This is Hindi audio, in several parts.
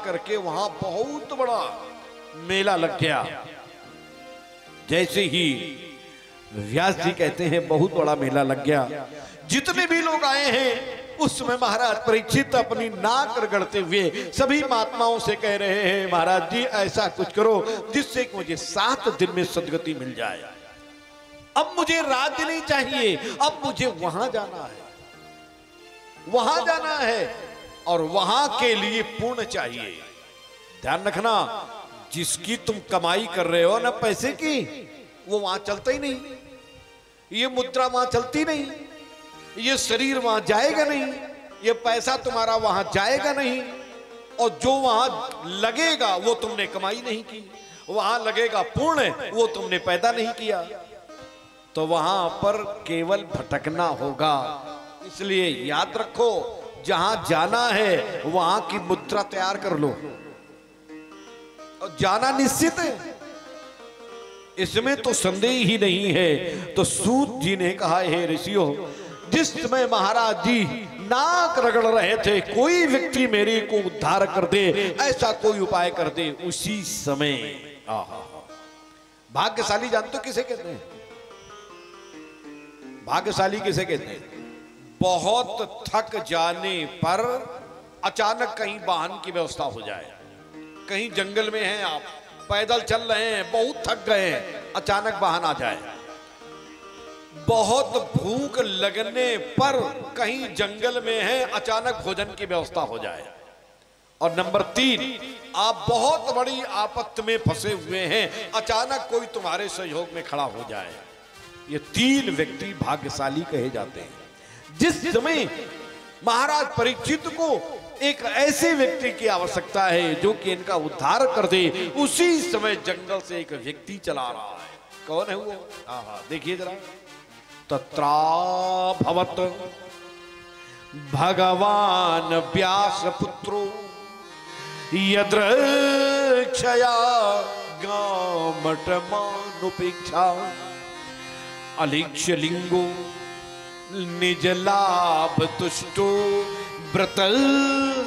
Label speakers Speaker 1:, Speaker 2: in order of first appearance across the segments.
Speaker 1: करके वहां बहुत बड़ा मेला लग गया। जैसे ही व्यास जी कहते हैं बहुत बड़ा मेला लग गया, जितने भी लोग आए हैं उस समय महाराज परीक्षित अपनी नाक रगड़ते हुए सभी महात्माओं से कह रहे हैं, महाराज जी ऐसा कुछ करो जिससे कि मुझे 7 दिन में सद्गति मिल जाए। अब मुझे राज्य नहीं चाहिए, अब मुझे वहां जाना है, वहां जाना है और वहां के लिए पुण्य चाहिए। ध्यान रखना, जिसकी तुम कमाई कर रहे हो ना पैसे की, वो वहां चलता ही नहीं, ये मुद्रा वहां चलती नहीं, ये शरीर वहां जाएगा नहीं, ये पैसा तुम्हारा वहां जाएगा नहीं, और जो वहां लगेगा वो तुमने कमाई नहीं की, वहां लगेगा पुण्य वो तुमने पैदा नहीं किया, तो वहां पर केवल भटकना होगा। इसलिए याद रखो, जहां जाना है वहां की मुद्रा तैयार कर लो और जाना निश्चित है, इसमें तो संदेह ही नहीं है। तो सूत जी ने कहा, हे ऋषियों, जिस समय महाराज जी नाक रगड़ रहे थे, कोई व्यक्ति मेरे को उद्धार कर दे, ऐसा कोई उपाय कर दे, उसी समय भाग्यशाली जानते हो किसे कहते हैं? भाग्यशाली किसे कहते हैं? बहुत थक जाने पर अचानक कहीं वाहन की व्यवस्था हो जाए, कहीं जंगल में हैं आप, पैदल चल रहे हैं, बहुत थक गए हैं, अचानक वाहन आ जाए, बहुत भूख लगने पर कहीं जंगल में हैं, अचानक भोजन की व्यवस्था हो जाए, और नंबर 3, आप बहुत बड़ी आपत्ति में फंसे हुए हैं, अचानक कोई तुम्हारे सहयोग में खड़ा हो जाए। ये 3 व्यक्ति भाग्यशाली कहे जाते हैं। जिस समय महाराज परीक्षित को एक ऐसे व्यक्ति की आवश्यकता है जो कि इनका उद्धार कर दे, उसी समय जंगल से एक व्यक्ति चला रहा है। कौन है वो? देखिए जरा, तत्राभवत भगवान व्यास पुत्रो यदृक्षया गामटमानुपेक्षा अलीक्ष्य लिंगो निज लाभ तुष्टो व्रतल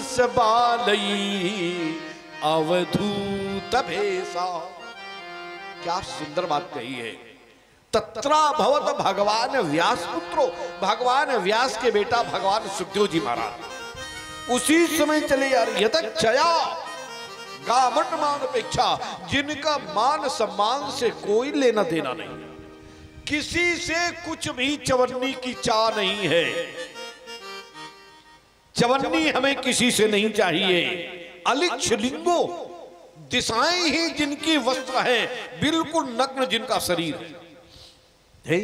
Speaker 1: सबालई अवधूत भेसा। क्या सुंदर बात कही है। तत्रा भवत भगवान व्यास पुत्रो, भगवान व्यास के बेटा भगवान सुखदेव जी महाराज उसी समय चले यार। यदक्षया गामट मान अपेक्षा, जिनका मान सम्मान से कोई लेना देना नहीं, किसी से कुछ भी चवन्नी की चाह नहीं है, चवन्नी हमें किसी से नहीं चाहिए। अलिक्ष लिंगो, दिशाएं ही जिनकी वस्त्र है, बिल्कुल नग्न जिनका शरीर है।